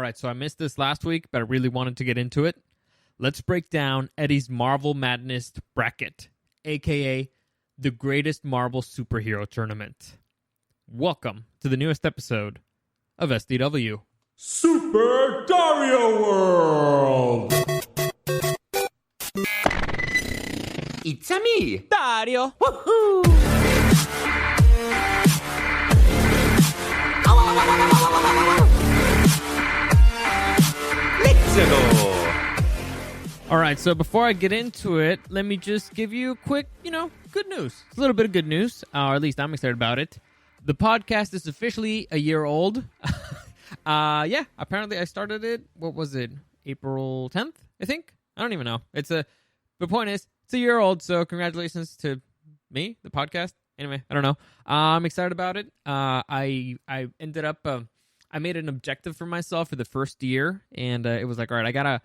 right, so I missed this last week, but I really wanted to get into it. Let's break down Eddie's Marvel Madness bracket, a.k.a. the greatest Marvel superhero tournament. Welcome to the newest episode of SDW. Super Dario World! It's a me, Dario! Woohoo! Let's go! All right, so before I get into it, let me just give you a quick, good news. It's a little bit of good news, or at least I'm excited about it. The podcast is officially a year old. Apparently I started it, what was it, April 10th, I think? I don't even know. The point is, it's a year old, so congratulations to me, the podcast. Anyway, I don't know. I'm excited about it. I ended up, I made an objective for myself for the first year, and it was like, all right, I got to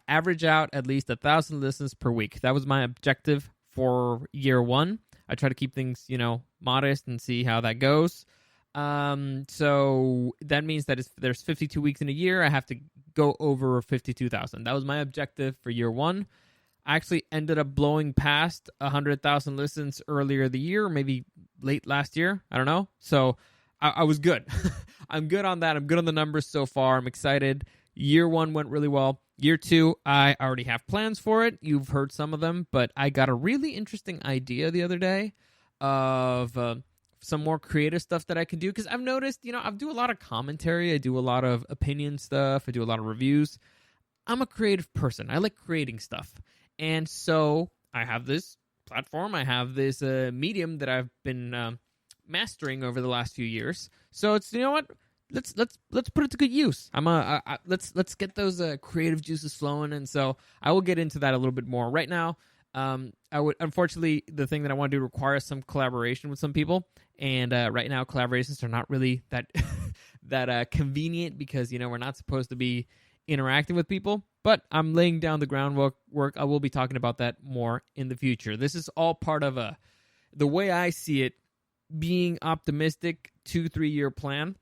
average out at least 1,000 listens per week. That was my objective for year one. I try to keep things, modest and see how that goes. So that means that if there's 52 weeks in a year, I have to go over 52,000. That was my objective for year one. I actually ended up blowing past 100,000 listens earlier the year, maybe late last year. I don't know. So I was good. I'm good on that. I'm good on the numbers so far. I'm excited. Year one went really well. Year two, I already have plans for it. You've heard some of them, but I got a really interesting idea the other day of some more creative stuff that I can do. Because I've noticed, I do a lot of commentary. I do a lot of opinion stuff. I do a lot of reviews. I'm a creative person. I like creating stuff. And so I have this platform. I have this medium that I've been mastering over the last few years. So it's, what? Let's put it to good use. Let's get those creative juices flowing, and so I will get into that a little bit more. Right now, unfortunately, the thing that I want to do requires some collaboration with some people, and right now collaborations are not really that convenient because we're not supposed to be interacting with people. But I'm laying down the groundwork. I will be talking about that more in the future. This is all part of the way I see it, being optimistic 2-3 year plan.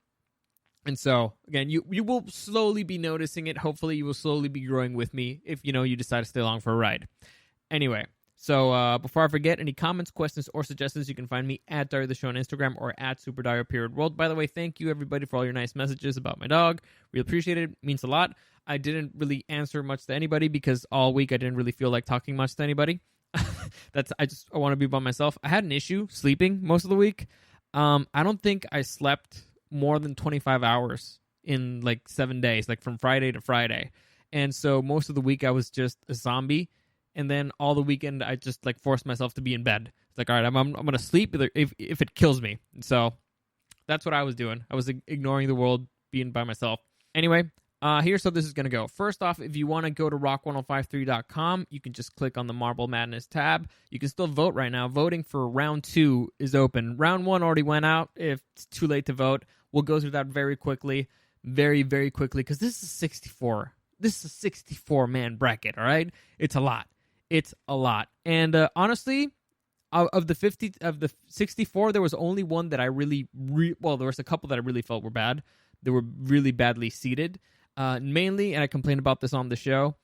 And so, again, you will slowly be noticing it. Hopefully, you will slowly be growing with me if, you decide to stay along for a ride. Anyway, so before I forget, any comments, questions, or suggestions, you can find me at Dario the Show on Instagram or at SuperDario_World. By the way, thank you, everybody, for all your nice messages about my dog. Really appreciate it. It means a lot. I didn't really answer much to anybody because all week I didn't really feel like talking much to anybody. I want to be by myself. I had an issue sleeping most of the week. I don't think I slept more than 25 hours in 7 days, from Friday to Friday. And so most of the week I was just a zombie. And then all the weekend I just forced myself to be in bed. It's like, all right, I'm going to sleep if it kills me. So that's what I was doing. I was ignoring the world, being by myself. Anyway, here's how this is going to go. First off, if you want to go to rock1053.com, you can just click on the Marble Madness tab. You can still vote right now. Voting for round 2 is open. Round 1 already went out. If it's too late to vote, we'll go through that very quickly, very, very quickly, because this is 64. This is a 64-man bracket, all right? It's a lot. It's a lot. And honestly, of the 64, there was only one that I really, there was a couple that I really felt were bad. They were really badly seated. Mainly, and I complained about this on the show,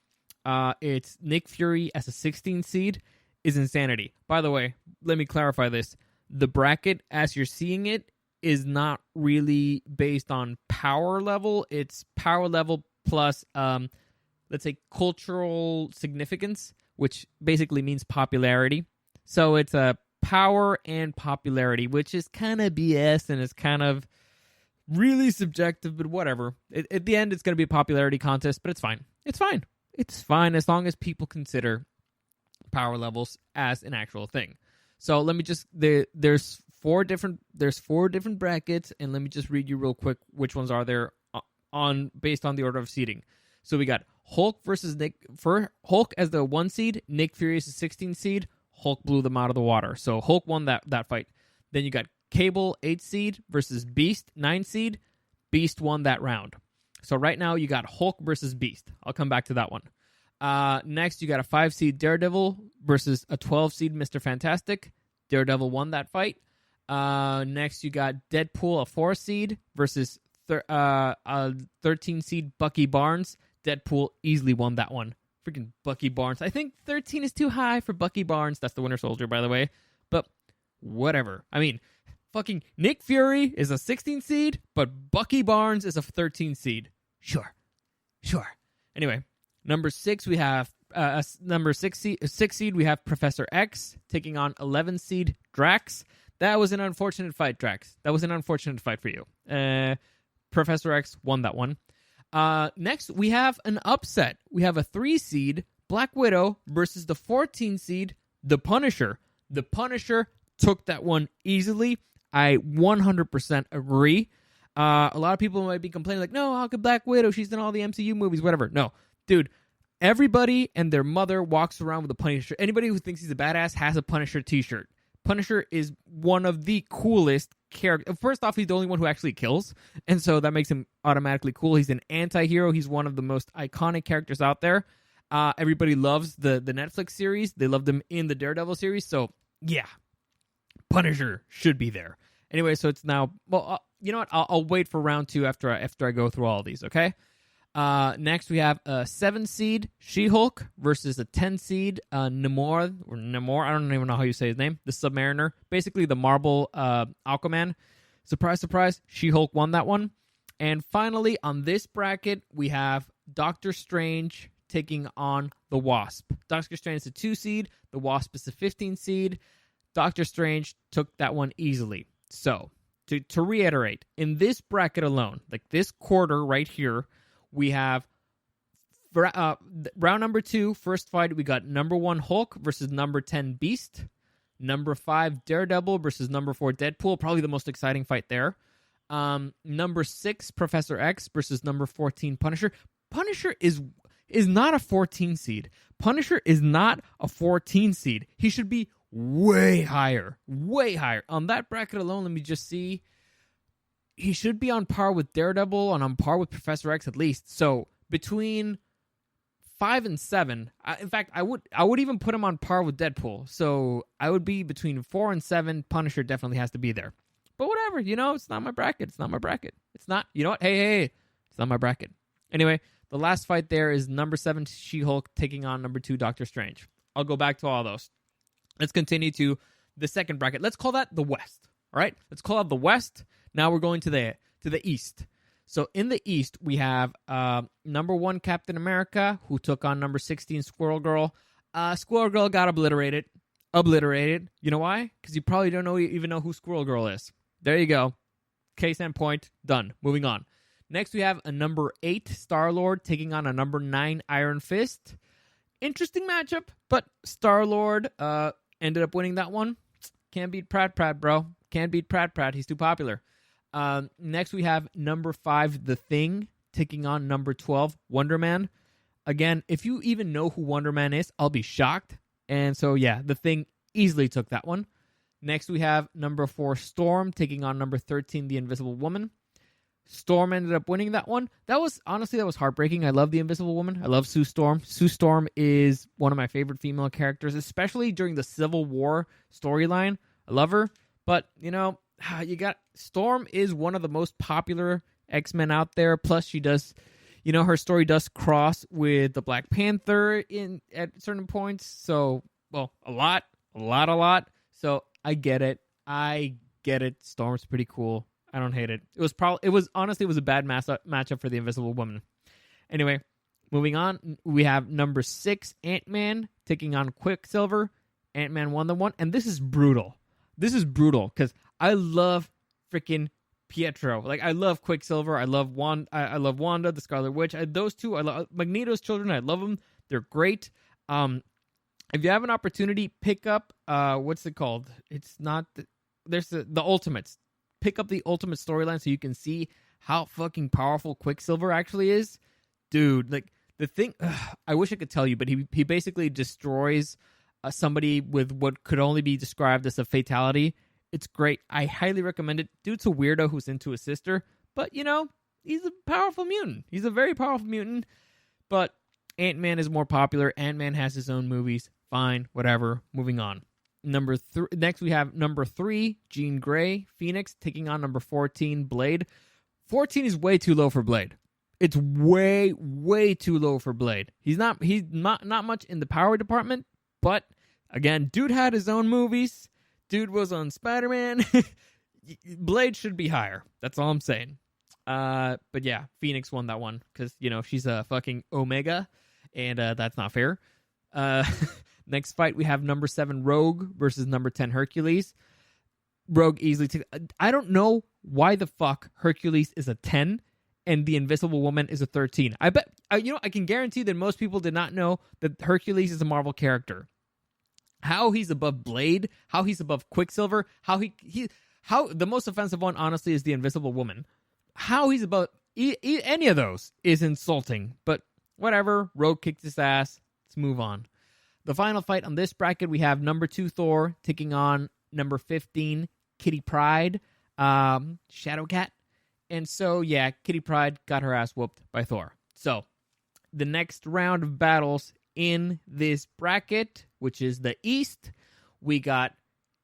it's Nick Fury as a 16 seed is insanity. By the way, let me clarify this. The bracket, as you're seeing it, is not really based on power level. It's power level plus, let's say, cultural significance, which basically means popularity. So it's a power and popularity, which is kind of BS and it's kind of really subjective, but whatever. At the end, it's going to be a popularity contest, but it's fine. It's fine. It's fine as long as people consider power levels as an actual thing. So let me just there's four different brackets, and let me just read you real quick which ones are there based on the order of seeding. So we got Hulk versus Nick. For Hulk as the 1 seed, Nick Fury as the 16 seed. Hulk blew them out of the water. So Hulk won that fight. Then you got Cable 8 seed versus Beast 9 seed. Beast won that round. So right now you got Hulk versus Beast. I'll come back to that one. Next you got a 5 seed Daredevil versus a 12 seed Mr. Fantastic. Daredevil won that fight. Next you got Deadpool, a 4 seed versus 13 seed Bucky Barnes. Deadpool easily won that one. Freaking Bucky Barnes. I think 13 is too high for Bucky Barnes. That's the Winter Soldier, by the way. But whatever. I mean, fucking Nick Fury is a 16 seed, but Bucky Barnes is a 13 seed. Sure. Anyway, number 6 we have number 6 seed we have Professor X taking on 11 seed Drax. That was an unfortunate fight, Drax. That was an unfortunate fight for you. Professor X won that one. Next, we have an upset. We have a 3 seed Black Widow versus the 14 seed The Punisher. The Punisher took that one easily. I 100% agree. A lot of people might be complaining like, no, how could Black Widow? She's in all the MCU movies, whatever. No, dude, everybody and their mother walks around with a Punisher. Anybody who thinks he's a badass has a Punisher t-shirt. Punisher is one of the coolest characters. First off, he's the only one who actually kills, and so that makes him automatically cool. He's an anti-hero. He's one of the most iconic characters out there. Everybody loves the Netflix series. They loved him in the Daredevil series, so yeah, Punisher should be there. Anyway, so it's now, well, you know what? I'll wait for round 2 after I go through all of these, okay? Next, we have a 7 seed She-Hulk versus a 10 seed Namor. I don't even know how you say his name. The Submariner. Basically, the Marvel Aquaman. Surprise, surprise. She-Hulk won that one. And finally, on this bracket, we have Doctor Strange taking on the Wasp. Doctor Strange is a 2 seed. The Wasp is a 15 seed. Doctor Strange took that one easily. So, to reiterate, in this bracket alone, like this quarter right here, we have round number 2, first fight, we got number 1 Hulk versus number 10 Beast. Number 5 Daredevil versus number 4 Deadpool. Probably the most exciting fight there. Number 6 Professor X versus number 14 Punisher. Punisher is not a 14 seed. Punisher is not a 14 seed. He should be way higher. Way higher. On that bracket alone, let me just see. He should be on par with Daredevil and on par with Professor X at least. So between 5 and 7, in fact, I would even put him on par with Deadpool. So I would be between 4 and 7. Punisher definitely has to be there. But whatever, it's not my bracket. It's not my bracket. It's not, you know what? Hey, it's not my bracket. Anyway, the last fight there is number 7 She-Hulk taking on number 2 Doctor Strange. I'll go back to all those. Let's continue to the second bracket. Let's call that the West. All right? Let's call it the West. Now we're going to the East. So in the East, we have number 1 Captain America, who took on number 16 Squirrel Girl. Squirrel Girl got obliterated. You know why? Because you probably don't even know who Squirrel Girl is. There you go. Case in point. Done. Moving on. Next, we have a number 8 Star-Lord taking on a number 9 Iron Fist. Interesting matchup, but Star-Lord ended up winning that one. Can't beat Pratt, bro. Can't beat Pratt. He's too popular. Next, we have number 5 The Thing taking on number 12 Wonder Man. Again, if you even know who Wonder Man is, I'll be shocked. And so, yeah, The Thing easily took that one. Next, we have number 4 Storm taking on number 13 The Invisible Woman. Storm ended up winning that one. That was heartbreaking. I love the Invisible Woman. I love Sue Storm. Sue Storm is one of my favorite female characters, especially during the Civil War storyline. I love her. But, Storm is one of the most popular X-Men out there. Plus, she does, her story does cross with the Black Panther at certain points. So, well, a lot. So, I get it. Storm's pretty cool. I don't hate it. It was a bad matchup for the Invisible Woman. Anyway, moving on, we have number 6 Ant-Man taking on Quicksilver. Ant-Man won the one, and this is brutal. Because I love freaking Pietro. Like, I love Quicksilver. I love Wanda, the Scarlet Witch. Those two. I love Magneto's children. I love them. They're great. If you have an opportunity, pick up what's it called? It's not there's the Ultimates. Pick up the Ultimate storyline so you can see how fucking powerful Quicksilver actually is. Dude, like the thing, I wish I could tell you, but he basically destroys somebody with what could only be described as a fatality. It's great. I highly recommend it. Dude's a weirdo who's into his sister, but he's a powerful mutant. He's a very powerful mutant, but Ant-Man is more popular. Ant-Man has his own movies. Fine, whatever. Moving on. Next, we have number 3, Jean Grey, Phoenix, taking on number 14, Blade. 14 is way too low for Blade. It's way, way too low for Blade. He's not much in the power department, but again, dude had his own movies. Dude was on Spider-Man. Blade should be higher. That's all I'm saying. But yeah, Phoenix won that one because, she's a fucking Omega, and that's not fair. Next fight, we have number 7 Rogue versus number 10 Hercules. Rogue easily took... I don't know why the fuck Hercules is a 10 and the Invisible Woman is a 13. I bet... I can guarantee that most people did not know that Hercules is a Marvel character. How he's above Blade, how he's above Quicksilver, how the most offensive one, honestly, is the Invisible Woman. How he's above any of those is insulting, but whatever. Rogue kicked his ass. Let's move on. The final fight on this bracket, we have number 2 Thor taking on number 15 Kitty Pryde, Shadowcat. And so, yeah, Kitty Pryde got her ass whooped by Thor. So, the next round of battles in this bracket, which is the East, we got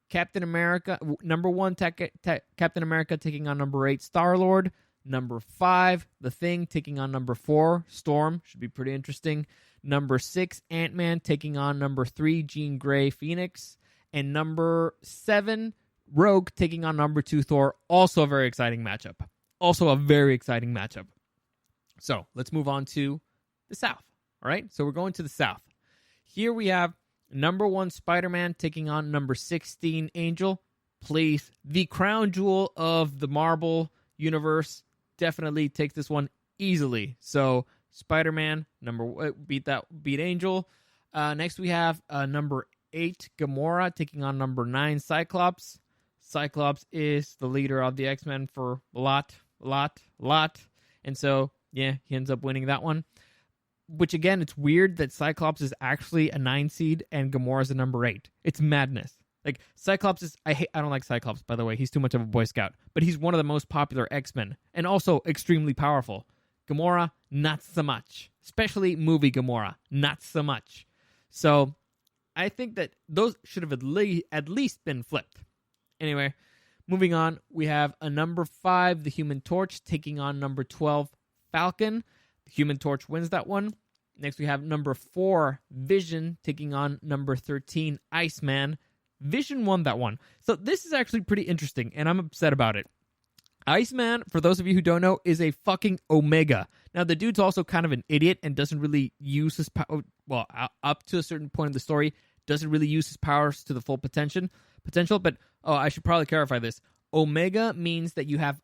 Captain America, number 1 Captain America taking on number 8 Star-Lord, number 5 The Thing taking on number 4 Storm, should be pretty interesting, number 6 Ant-Man taking on number 3 Jean Grey Phoenix, and number 7 Rogue taking on number 2 Thor, also a very exciting matchup. So, let's move on to the South, all right? So, we're going to the South. Here we have number 1 Spider-Man taking on number 16 Angel. Please, the crown jewel of the Marvel universe, definitely takes this one easily. So, Spider-Man, beat Angel. Next we have number 8 Gamora taking on number 9 Cyclops. Cyclops is the leader of the X-Men for a lot. And so, yeah, he ends up winning that one. Which, again, it's weird that Cyclops is actually a 9 seed and Gamora is a number 8. It's madness. Like, Cyclops is... I don't like Cyclops, by the way. He's too much of a Boy Scout. But he's one of the most popular X-Men. And also extremely powerful. Gamora, not so much. Especially movie Gamora, not so much. So, I think that those should have at least been flipped. Anyway, moving on. We have a number 5, the Human Torch, taking on number 12, Falcon. The Human Torch wins that one. Next, we have number 4, Vision, taking on number 13, Iceman. Vision won that one. So this is actually pretty interesting, and I'm upset about it. Iceman, for those of you who don't know, is a fucking Omega. Now, the dude's also kind of an idiot and doesn't really use his power. Well, up to a certain point of the story, doesn't really use his powers to the full potential. But, I should probably clarify this. Omega means that you have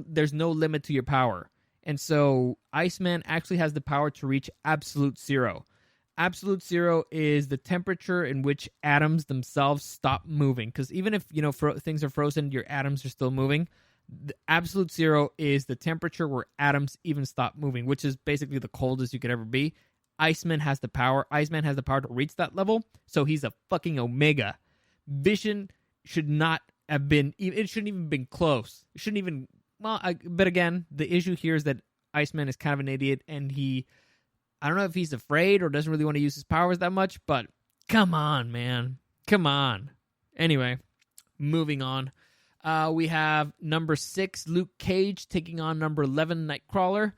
there's no limit to your power. And so Iceman actually has the power to reach absolute zero. Absolute zero is the temperature in which atoms themselves stop moving. Because even if things are frozen, your atoms are still moving. The absolute zero is the temperature where atoms even stop moving, which is basically the coldest you could ever be. Iceman has the power. Iceman has the power to reach that level, so he's a fucking Omega. Vision should not have been... It shouldn't even been close. It shouldn't even... but again, the issue here is that Iceman is kind of an idiot, and I don't know if he's afraid or doesn't really want to use his powers that much, but come on, man. Come on. Anyway, moving on. We have number 6, Luke Cage, taking on number 11, Nightcrawler.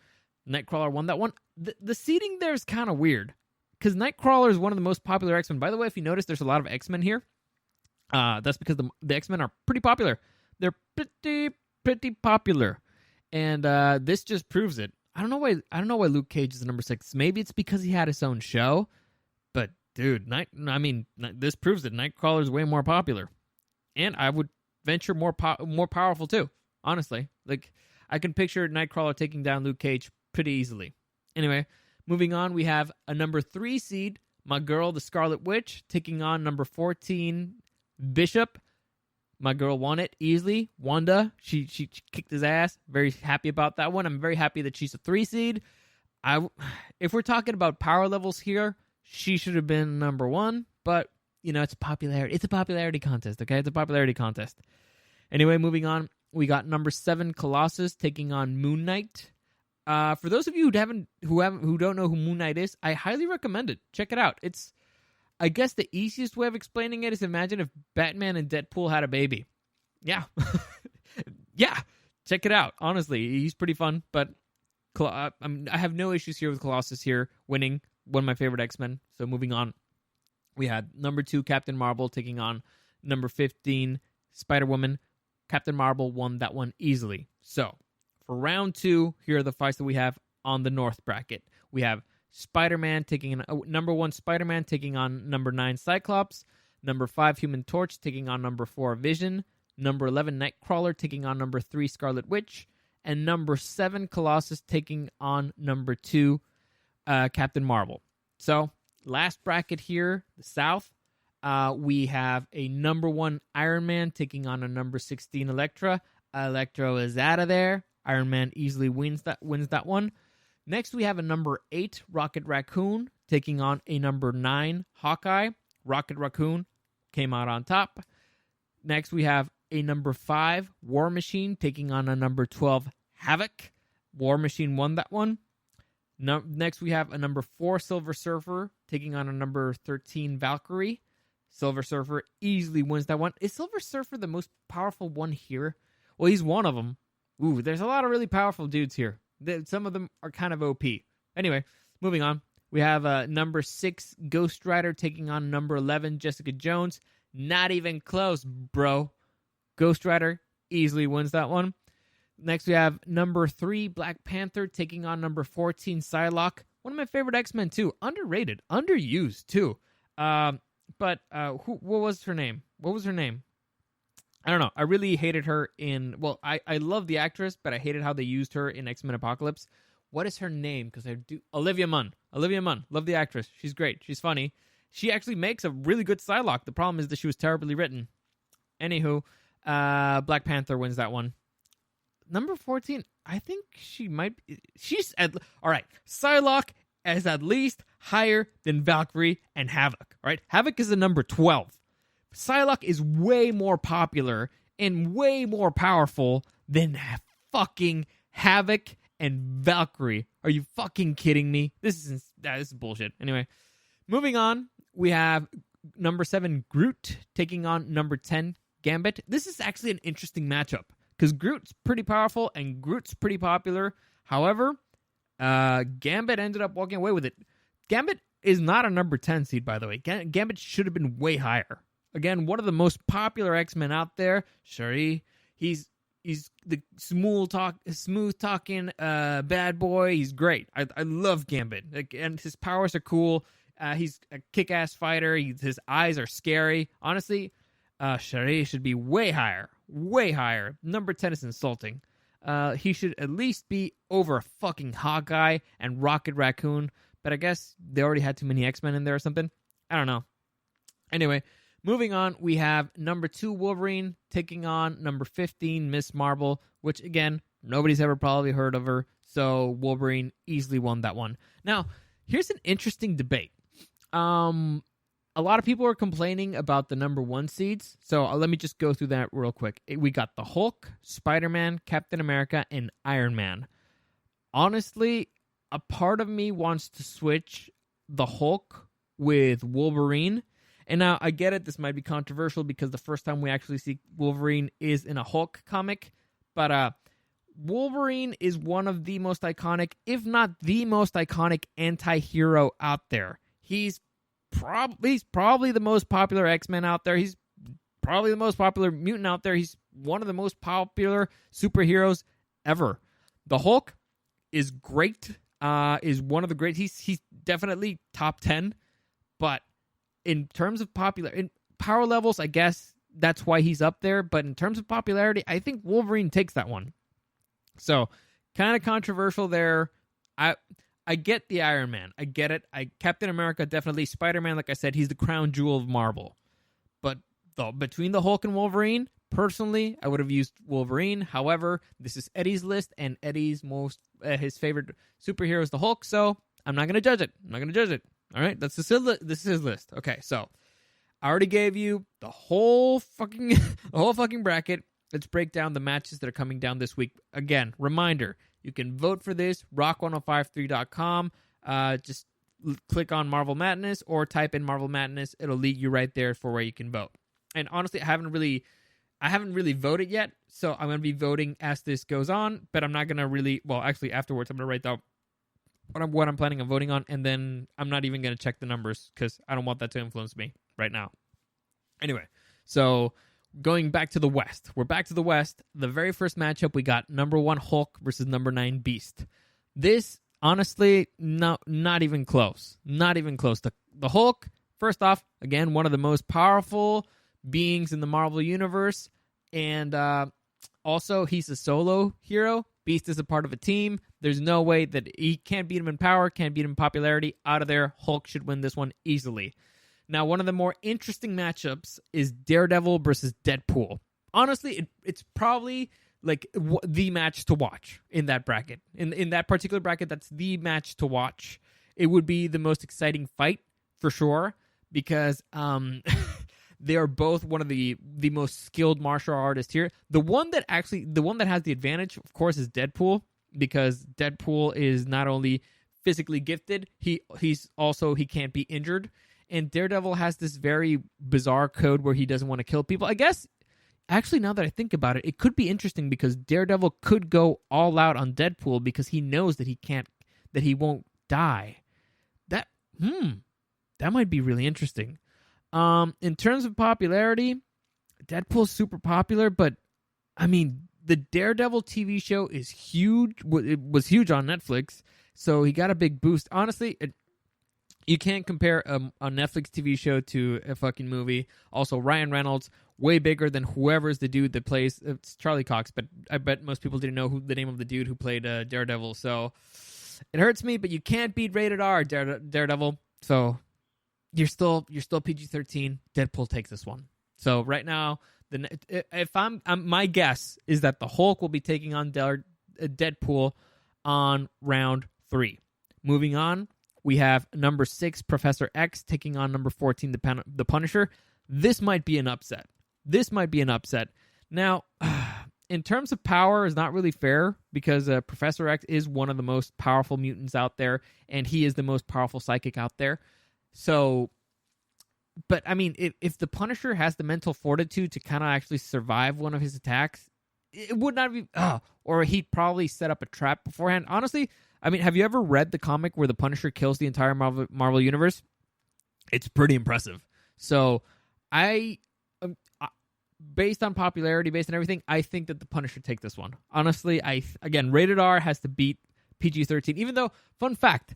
Nightcrawler won that one. The seating there is kind of weird, because Nightcrawler is one of the most popular X-Men. By the way, if you notice, there's a lot of X-Men here. That's because the X-Men are pretty popular. They're pretty popular, and this just proves it. I don't know why Luke Cage is number 6. Maybe it's because he had his own show, but dude, this proves that Nightcrawler is way more popular, and I would venture more powerful too. Honestly, like I can picture Nightcrawler taking down Luke Cage pretty easily. Anyway, moving on, we have a number 3 seed, my girl, the Scarlet Witch, taking on number 14, Bishop. My girl won it easily. Wanda, she kicked his ass. Very happy about that one. I'm very happy that she's a 3 seed. If we're talking about power levels here, she should have been number 1, but it's popularity. It's a popularity contest, okay? It's a popularity contest. Anyway, moving on, we got number 7, Colossus, taking on Moon Knight. For those of you who don't know who Moon Knight is, I highly recommend it. Check it out. It's, I guess the easiest way of explaining it is imagine if Batman and Deadpool had a baby. Yeah. Yeah. check it out. Honestly, he's pretty fun. But I have no issues here with Colossus here winning. One of my favorite X-Men. So moving on, we had number 2 Captain Marvel taking on number 15 Spider-Woman. Captain Marvel won that one easily. So for round 2, here are the fights that we have on the North bracket. We have Spider-Man taking number 1 Spider-Man taking on number 9 Cyclops. Number 5 Human Torch taking on number 4 Vision. Number 11 Nightcrawler taking on number 3 Scarlet Witch. And number 7 Colossus taking on number 2 Captain Marvel. So last bracket here, the South. We have a number 1 Iron Man taking on a number 16 Elektra. Electro is out of there. Iron Man easily wins that one. Next, we have a number 8 Rocket Raccoon taking on a number 9 Hawkeye. Rocket Raccoon came out on top. Next, we have a number 5 War Machine taking on a number 12 Havoc. War Machine won that one. Next, we have a number 4 Silver Surfer taking on a number 13 Valkyrie. Silver Surfer easily wins that one. Is Silver Surfer the most powerful one here? Well, he's one of them. Ooh, there's a lot of really powerful dudes here. Some of them are kind of OP. Anyway, moving on. We have number 6 Ghost Rider taking on number 11 Jessica Jones. Not even close, bro. Ghost Rider easily wins that one. Next, we have number 3 Black Panther taking on number 14 Psylocke. One of my favorite X-Men, too. Underrated. Underused, too. But what was her name? What was her name? I don't know. I really hated her in... Well, I love the actress, but I hated how they used her in X-Men Apocalypse. What is her name? Because I do... Olivia Munn. Olivia Munn. Love the actress. She's great. She's funny. She actually makes a really good Psylocke. The problem is that she was terribly written. Anywho, Black Panther wins that one. Number 14, I think she might... All right. Psylocke is at least higher than Valkyrie and Havoc. All right? Havoc is the number 12. Psylocke is way more popular and way more powerful than fucking Havoc and Valkyrie. Are you fucking kidding me? This is bullshit. Anyway, moving on, we have number 7 Groot taking on number 10 Gambit. This is actually an interesting matchup because Groot's pretty powerful and Groot's pretty popular. However, Gambit ended up walking away with it. Gambit is not a number 10 seed, by the way. Gambit should have been way higher. Again, one of the most popular X-Men out there. Sure, he's the smooth talking bad boy. He's great. I love Gambit, and his powers are cool. He's a kick-ass fighter. His eyes are scary. Honestly, Shari should be way higher. Way higher. Number 10 is insulting. He should at least be over fucking Hawkeye and Rocket Raccoon. But I guess they already had too many X-Men in there or something. I don't know. Anyway, moving on, we have number 2 Wolverine taking on number 15 Miss Marvel, which again, nobody's ever probably heard of her. So Wolverine easily won that one. Now, here's an interesting debate. A lot of people are complaining about the number 1 seeds. So let me just go through that real quick. We got the Hulk, Spider-Man, Captain America, and Iron Man. Honestly, a part of me wants to switch the Hulk with Wolverine. And now, I get it, this might be controversial because the first time we actually see Wolverine is in a Hulk comic. But Wolverine is one of the most iconic, if not the most iconic anti-hero out there. He's probably the most popular X-Men out there. He's probably the most popular mutant out there. He's one of the most popular superheroes ever. The Hulk is great. Is one of the great. He's definitely top 10. But in terms of in power levels, I guess that's why he's up there. But in terms of popularity, I think Wolverine takes that one. So, kind of controversial there. I get the Iron Man. I get it. Captain America, definitely. Spider-Man, like I said, he's the crown jewel of Marvel. But between the Hulk and Wolverine, personally, I would have used Wolverine. However, this is Eddie's list, and Eddie's his favorite superhero is the Hulk, so I'm not going to judge it. All right, this is his list. Okay, so I already gave you the whole fucking bracket. Let's break down the matches that are coming down this week. Again, reminder, you can vote for this, rock1053.com. Just click on Marvel Madness or type in Marvel Madness. It'll lead you right there for where you can vote. And honestly, I haven't really I haven't really voted yet, so I'm going to be voting as this goes on, but I'm not going to really, well, actually afterwards, I'm going to write down what I'm planning on voting on, and then I'm not even going to check the numbers because I don't want that to influence me right now. Anyway, so going back to the West. We're back to the West. The very first matchup, we got number 1 Hulk versus number 9 Beast. This, honestly, not even close. Not even close. The Hulk, first off, again, one of the most powerful beings in the Marvel Universe, and also, he's a solo hero. Beast is a part of a team. There's no way that he can't beat him in power, can't beat him in popularity. Out of there, Hulk should win this one easily. Now, one of the more interesting matchups is Daredevil versus Deadpool. Honestly, it's probably like the match to watch in that bracket. In that particular bracket, that's the match to watch. It would be the most exciting fight for sure because they are both one of the most skilled martial artists here. The one that has the advantage, of course, is Deadpool because Deadpool is not only physically gifted, he can't be injured. And Daredevil has this very bizarre code where he doesn't want to kill people. I guess, actually, now that I think about it, it could be interesting because Daredevil could go all out on Deadpool because he knows that he won't die. That might be really interesting. In terms of popularity, Deadpool's super popular, but I mean, the Daredevil TV show is huge. It was huge on Netflix, so he got a big boost. Honestly, you can't compare a Netflix TV show to a fucking movie. Also, Ryan Reynolds, way bigger than whoever's the dude that plays. It's Charlie Cox, but I bet most people didn't know the name of the dude who played Daredevil. So it hurts me, but you can't beat rated R Daredevil. So you're still PG-13. Deadpool takes this one. So right now, my guess is that the Hulk will be taking on Deadpool on round 3. Moving on. We have number 6, Professor X, taking on number 14, the Punisher. This might be an upset. Now, in terms of power, is not really fair because Professor X is one of the most powerful mutants out there, and he is the most powerful psychic out there. So, but I mean, if the Punisher has the mental fortitude to kind of actually survive one of his attacks, it would not be, or he'd probably set up a trap beforehand. Honestly, I mean, have you ever read the comic where the Punisher kills the entire Marvel Universe? It's pretty impressive. So, based on popularity, based on everything, I think that the Punisher take this one. Honestly, again, rated R has to beat PG-13. Even though, fun fact,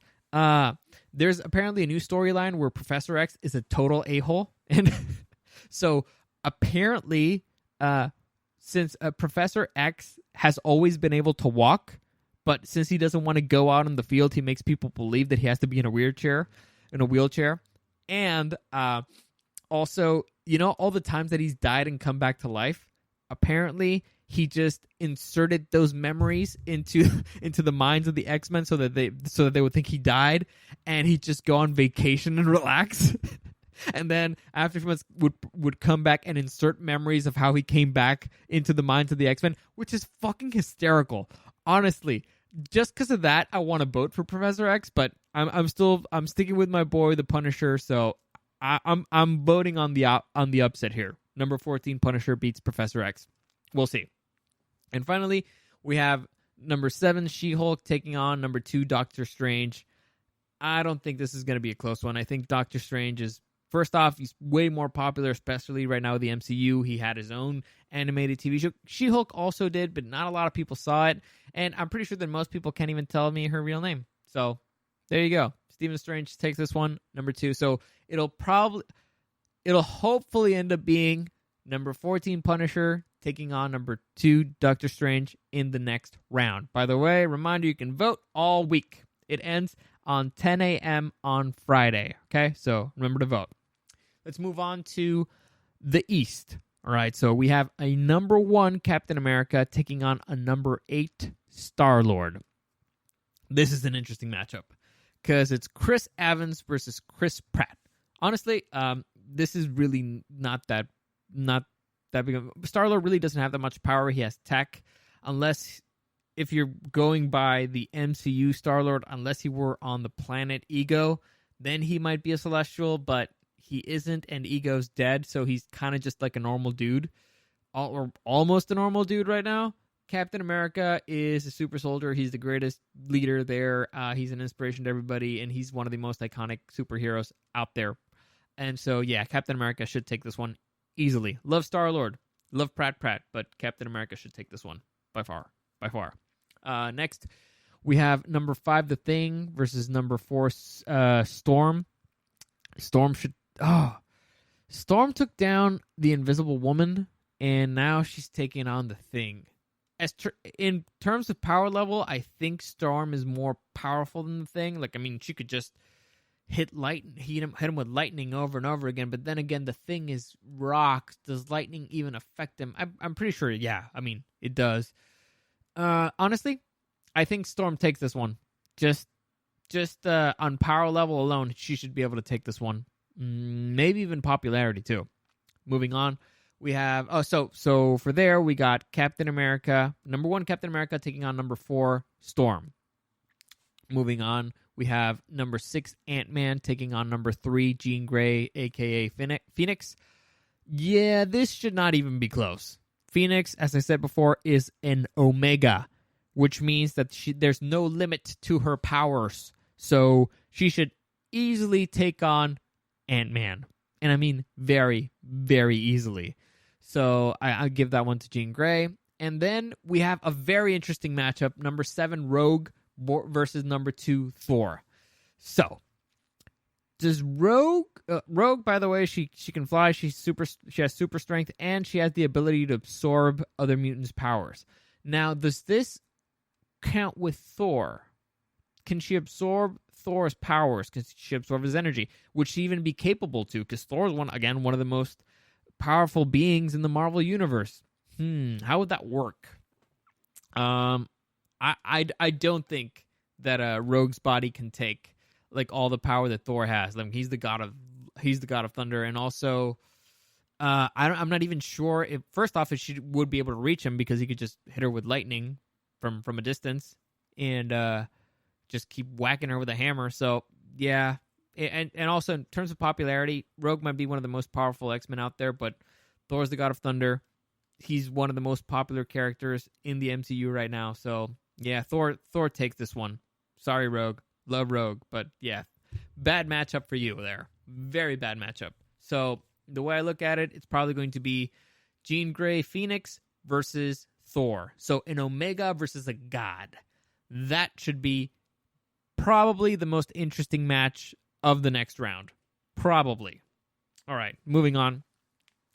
there's apparently a new storyline where Professor X is a total a-hole, and so apparently, since Professor X has always been able to walk. But since he doesn't want to go out in the field, he makes people believe that he has to be in a wheelchair. And also, all the times that he's died and come back to life, apparently he just inserted those memories into the minds of the X-Men so that they would think he died, and he'd just go on vacation and relax. And then after a few months would come back and insert memories of how he came back into the minds of the X-Men, which is fucking hysterical. Honestly, just because of that, I want to vote for Professor X, but I'm sticking with my boy, the Punisher. So I'm voting on the upset here. Number 14, Punisher beats Professor X. We'll see. And finally, we have number 7, She-Hulk taking on number 2, Doctor Strange. I don't think this is going to be a close one. I think Doctor Strange is, first off, he's way more popular, especially right now with the MCU. He had his own animated TV show. She-Hulk also did, but not a lot of people saw it. And I'm pretty sure that most people can't even tell me her real name. So there you go. Stephen Strange takes this one, number 2. So it'll hopefully end up being number 14, Punisher, taking on number 2, Doctor Strange, in the next round. By the way, reminder, you can vote all week. It ends on 10 a.m. on Friday. Okay, so remember to vote. Let's move on to the East. All right, so we have a number 1 Captain America taking on a number 8 Star-Lord. This is an interesting matchup because it's Chris Evans versus Chris Pratt. Honestly, this is really not that big of... Star-Lord really doesn't have that much power. He has tech, unless... If you're going by the MCU Star-Lord, unless he were on the planet Ego, then he might be a Celestial, but he isn't, and Ego's dead, so he's kind of just like a normal dude. or almost a normal dude right now. Captain America is a super soldier. He's the greatest leader there. He's an inspiration to everybody, and he's one of the most iconic superheroes out there. And so, yeah, Captain America should take this one easily. Love Star-Lord. Love Pratt, but Captain America should take this one by far. Next, we have number 5, The Thing, versus number 4, Storm. Storm took down the Invisible Woman, and now she's taking on The Thing. In terms of power level, I think Storm is more powerful than The Thing. Like, I mean, she could just hit him with lightning over and over again. But then again, The Thing is rock. Does lightning even affect him? I'm pretty sure. Yeah, I mean, it does. Honestly, I think Storm takes this one. Just on power level alone, she should be able to take this one. Maybe even popularity too. Moving on. We have so for there we got Captain America, number 1 Captain America taking on number 4 Storm. Moving on, we have number 6 Ant-Man taking on number 3 Jean Grey, aka Phoenix. Yeah, this should not even be close. Phoenix, as I said before, is an Omega, which means that there's no limit to her powers. So she should easily take on Ant-Man. And I mean very, very easily. So I'll give that one to Jean Grey. And then we have a very interesting matchup. Number 7, Rogue versus number 2, Thor. So, does Rogue... Rogue, by the way, she can fly. She has super strength. And she has the ability to absorb other mutants' powers. Now, does this count with Thor? Can she absorb Thor's powers? Can she absorb his energy? Would she even be capable to? Because Thor's one of the most powerful beings in the Marvel universe. How would that work? I don't think that Rogue's body can take like all the power that Thor has. Like, he's the god of thunder, and also I'm not even sure if she would be able to reach him, because he could just hit her with lightning from a distance and just keep whacking her with a hammer. So yeah. And also, in terms of popularity, Rogue might be one of the most powerful X-Men out there, but Thor's the God of Thunder. He's one of the most popular characters in the MCU right now. So, yeah, Thor takes this one. Sorry, Rogue. Love Rogue. But, yeah, bad matchup for you there. Very bad matchup. So, the way I look at it, it's probably going to be Jean Grey Phoenix versus Thor. So, an Omega versus a God. That should be probably the most interesting match of the next round. Probably. All right, moving on.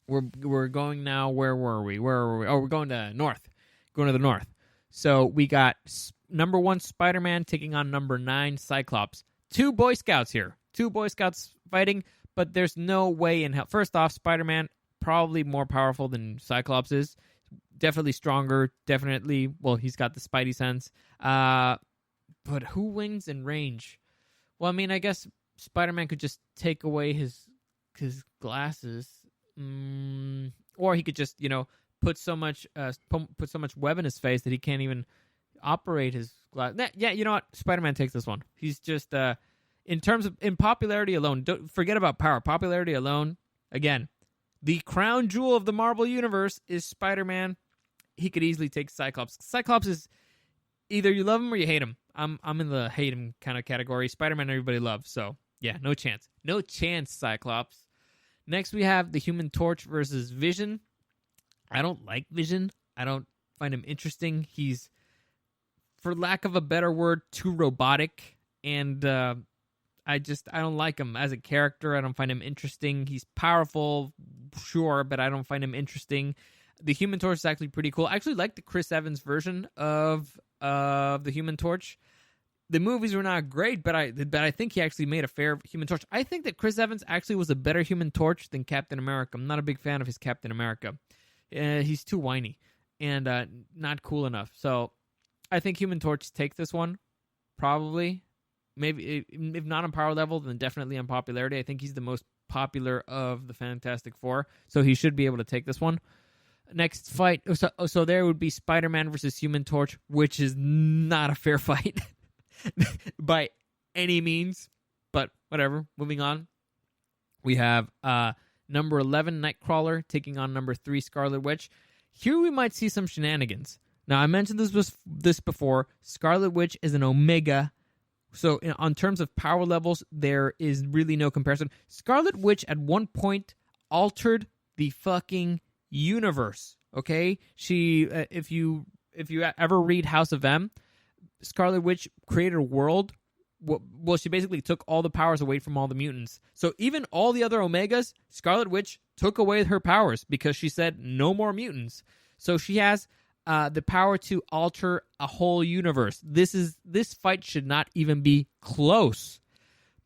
We're going now. Where were we? Oh, we're going to north. Going to the north. So we got number 1 Spider-Man taking on number 9 Cyclops. 2 Boy Scouts here. 2 Boy Scouts fighting, but there's no way in hell. First off, Spider-Man probably more powerful than Cyclops is. Definitely stronger. Definitely, well, he's got the Spidey sense. But who wins in range? Well, I mean, I guess Spider-Man could just take away his glasses, or he could just put so much web in his face that he can't even operate his glass. Yeah, you know what? Spider-Man takes this one. He's just in popularity alone. Don't forget about power. Popularity alone. Again, the crown jewel of the Marvel universe is Spider-Man. He could easily take Cyclops. Cyclops is either you love him or you hate him. I'm in the hate him kind of category. Spider-Man everybody loves, so yeah, no chance. No chance, Cyclops. Next we have the Human Torch versus Vision. I don't like Vision. I don't find him interesting. He's, for lack of a better word, too robotic, and I don't like him as a character. I don't find him interesting. He's powerful, sure, but I don't find him interesting. The Human Torch is actually pretty cool. I actually like the Chris Evans version of the Human Torch. The movies were not great, but I think he actually made a fair Human Torch. I think that Chris Evans actually was a better Human Torch than Captain America. I'm not a big fan of his Captain America. He's too whiny and not cool enough. So I think Human Torch take this one, probably. Maybe if not on power level, then definitely on popularity. I think he's the most popular of the Fantastic Four, so he should be able to take this one. Next fight, so there would be Spider-Man versus Human Torch, which is not a fair fight by any means, but whatever. Moving on, we have number 11 Nightcrawler taking on number 3 Scarlet Witch. Here we might see some shenanigans. Now, I mentioned this before. Scarlet Witch is an Omega. So on terms of power levels, there is really no comparison. Scarlet Witch at one point altered the fucking universe. Okay? She, if you ever read House of M, Scarlet Witch created a world. Well, she basically took all the powers away from all the mutants. So even all the other Omegas, Scarlet Witch took away her powers because she said no more mutants. So she has the power to alter a whole universe. This fight should not even be close.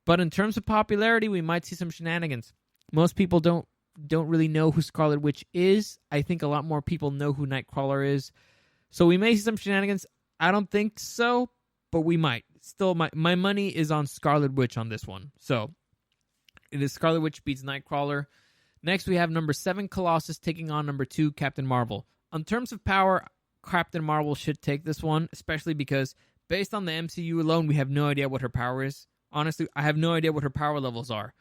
But in terms of popularity, we might see some shenanigans. Most people don't really know who Scarlet Witch is. I think a lot more people know who Nightcrawler is. So we may see some shenanigans. I don't think so, but we might. Still, my money is on Scarlet Witch on this one. So it is Scarlet Witch beats Nightcrawler. Next, we have number 7, Colossus, taking on number 2, Captain Marvel. In terms of power, Captain Marvel should take this one, especially because based on the MCU alone, we have no idea what her power is. Honestly, I have no idea what her power levels are.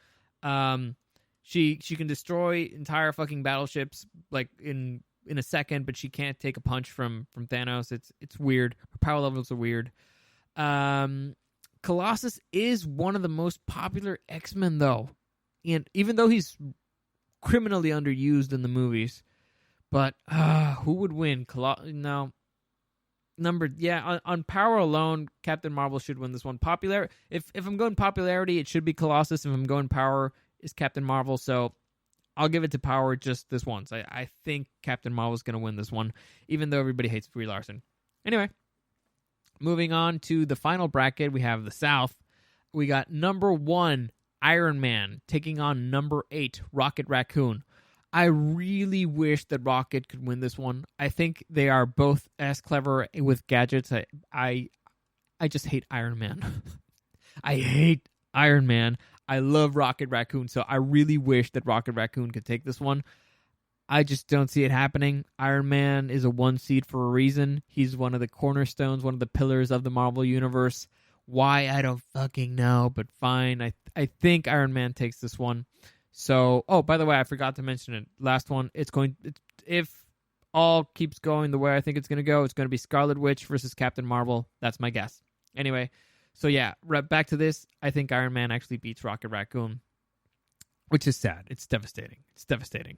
She can destroy entire fucking battleships like in a second, but she can't take a punch from Thanos. It's weird. Her power levels are weird. Colossus is one of the most popular X-Men, though, and even though he's criminally underused in the movies, but who would win? On power alone, Captain Marvel should win this one. Popular, if I'm going popularity, it should be Colossus. If I'm going power, is Captain Marvel. So I'll give it to power just this once. I think Captain Marvel is going to win this one, even though everybody hates Brie Larson. Anyway. Moving on to the final bracket, we have the South. We got number 1, Iron Man, taking on number 8, Rocket Raccoon. I really wish that Rocket could win this one. I think they are both as clever with gadgets. I just hate Iron Man. I hate Iron Man. I love Rocket Raccoon, so I really wish that Rocket Raccoon could take this one. I just don't see it happening. Iron Man is a 1 seed for a reason. He's one of the cornerstones, one of the pillars of the Marvel Universe. Why, I don't fucking know, but fine. I think Iron Man takes this one. So, by the way, I forgot to mention it. Last one, if all keeps going the way I think it's going to be Scarlet Witch versus Captain Marvel. That's my guess. Anyway, so yeah, back to this. I think Iron Man actually beats Rocket Raccoon, which is sad. It's devastating.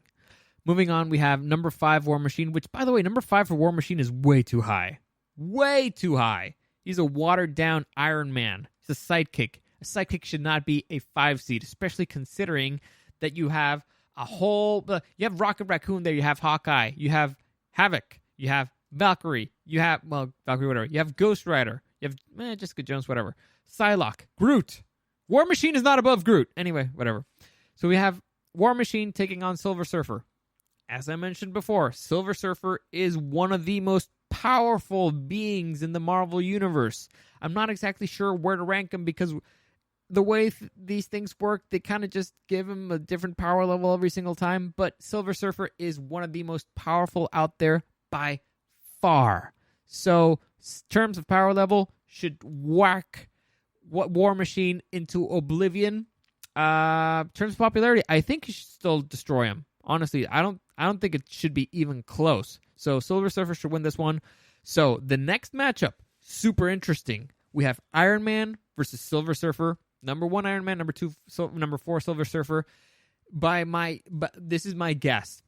Moving on, we have number 5, War Machine, which, by the way, number 5 for War Machine is way too high. Way too high. He's a watered-down Iron Man. He's a sidekick. A sidekick should not be a 5 seed, especially considering that you have you have Rocket Raccoon there, you have Hawkeye, you have Havoc, you have Valkyrie, Valkyrie, whatever. You have Ghost Rider, you have Jessica Jones, whatever. Psylocke, Groot. War Machine is not above Groot. Anyway, whatever. So we have War Machine taking on Silver Surfer. As I mentioned before, Silver Surfer is one of the most powerful beings in the Marvel Universe. I'm not exactly sure where to rank him because the way these things work, they kind of just give him a different power level every single time. But Silver Surfer is one of the most powerful out there by far. So, terms of power level, should whack War Machine into oblivion. Terms of popularity, I think you should still destroy him. Honestly, I don't think it should be even close. So Silver Surfer should win this one. So the next matchup, super interesting. We have Iron Man versus Silver Surfer. Number 1 Iron Man, number 4 Silver Surfer. But this is my guess.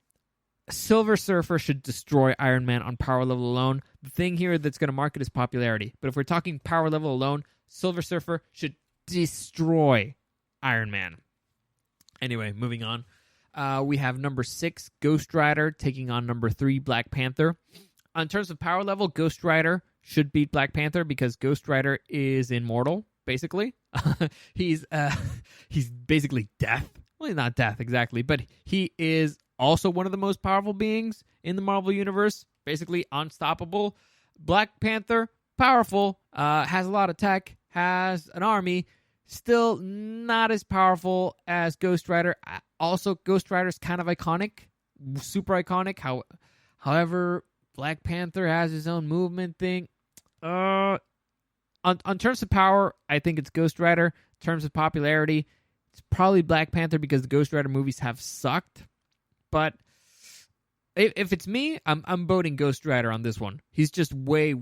Silver Surfer should destroy Iron Man on power level alone. The thing here that's going to mark it is popularity. But if we're talking power level alone, Silver Surfer should destroy Iron Man. Anyway, moving on. We have number 6, Ghost Rider, taking on number 3, Black Panther. In terms of power level, Ghost Rider should beat Black Panther because Ghost Rider is immortal, basically. He's basically death. Well, he's not death exactly, but he is also one of the most powerful beings in the Marvel Universe, basically unstoppable. Black Panther, powerful, has a lot of tech, has an army, still not as powerful as Ghost Rider. Also, Ghost Rider's kind of iconic, super iconic. However, Black Panther has his own movement thing. On terms of power, I think it's Ghost Rider. In terms of popularity, it's probably Black Panther because the Ghost Rider movies have sucked. But if it's me, I'm voting Ghost Rider on this one. He's just way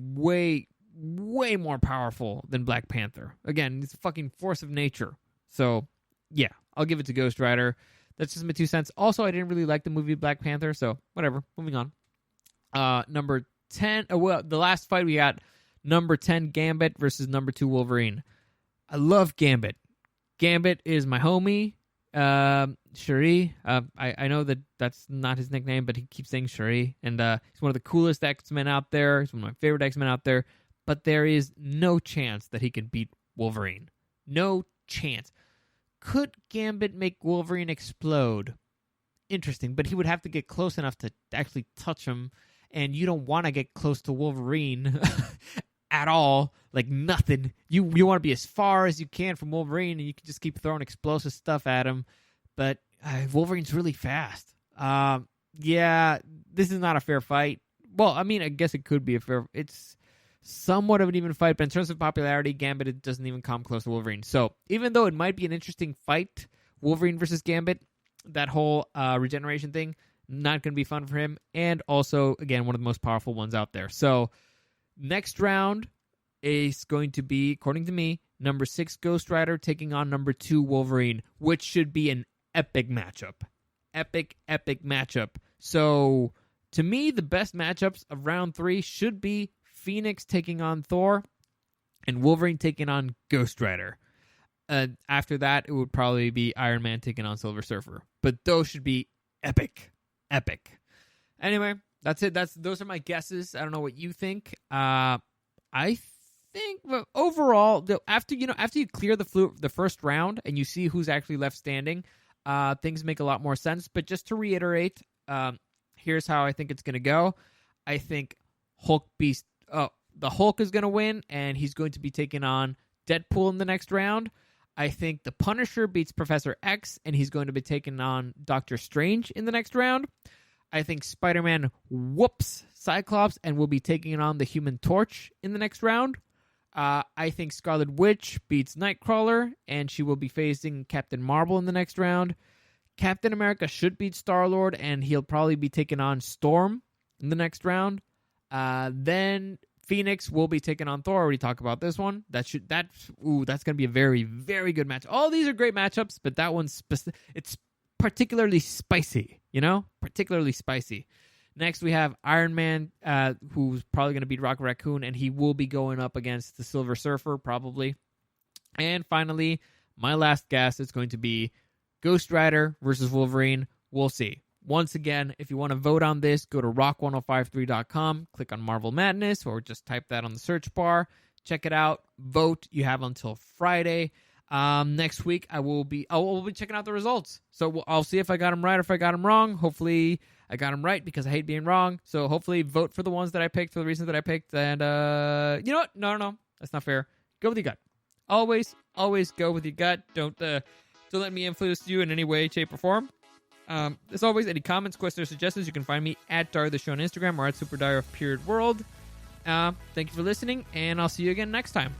more powerful than Black Panther. Again, he's a fucking force of nature. So yeah, I'll give it to Ghost Rider. That's just my 2 cents. Also, I didn't really like the movie Black Panther, so whatever. Moving on. Number 10. Well, the last fight we got, number 10 Gambit versus number 2 Wolverine. I love Gambit. Gambit is my homie. Shuri. I know that that's not his nickname, but he keeps saying Shuri. And he's one of the coolest X-Men out there. He's one of my favorite X-Men out there. But there is no chance that he can beat Wolverine. No chance. Could Gambit make Wolverine explode? Interesting, but he would have to get close enough to actually touch him, and you don't want to get close to Wolverine at all. Like nothing. You want to be as far as you can from Wolverine, and you can just keep throwing explosive stuff at him. But Wolverine's really fast. Yeah, this is not a fair fight. Well, I mean, I guess it could be a fair. It's somewhat of an even fight, but in terms of popularity, Gambit, it doesn't even come close to Wolverine. So even though it might be an interesting fight, Wolverine versus Gambit, that whole regeneration thing, not going to be fun for him. And also, again, one of the most powerful ones out there. So next round is going to be, according to me, number 6 Ghost Rider taking on number 2 Wolverine, which should be an epic matchup. Epic matchup. So to me, the best matchups of round 3 should be Phoenix taking on Thor and Wolverine taking on Ghost Rider. After that, it would probably be Iron Man taking on Silver Surfer. But those should be epic. Anyway, that's it. Those are my guesses. I don't know what you think. I think overall, after you clear the first round and you see who's actually left standing, things make a lot more sense. But just to reiterate, here's how I think it's going to go. I think the Hulk is going to win, and he's going to be taking on Deadpool in the next round. I think the Punisher beats Professor X, and he's going to be taking on Doctor Strange in the next round. I think Spider-Man whoops Cyclops and will be taking on the Human Torch in the next round. I think Scarlet Witch beats Nightcrawler, and she will be facing Captain Marvel in the next round. Captain America should beat Star-Lord, and he'll probably be taking on Storm in the next round. Then Phoenix will be taking on Thor. I already talked about this one. That's going to be a very, very good match. All these are great matchups, but that one's it's particularly spicy, Particularly spicy. Next, we have Iron Man, who's probably going to beat Rocket Raccoon, and he will be going up against the Silver Surfer, probably. And finally, my last guess is going to be Ghost Rider versus Wolverine. We'll see. Once again, if you want to vote on this, go to rock1053.com, click on Marvel Madness, or just type that on the search bar. Check it out. Vote. You have until Friday. Next week, I will be checking out the results. So I'll see if I got them right or if I got them wrong. Hopefully, I got them right because I hate being wrong. So hopefully, vote for the ones that I picked for the reasons that I picked. And you know what? No, that's not fair. Go with your gut. Always go with your gut. Don't let me influence you in any way, shape, or form. As always, any comments, questions, or suggestions, you can find me at Dario the Show on Instagram or at SuperDario_World. Thank you for listening, and I'll see you again next time.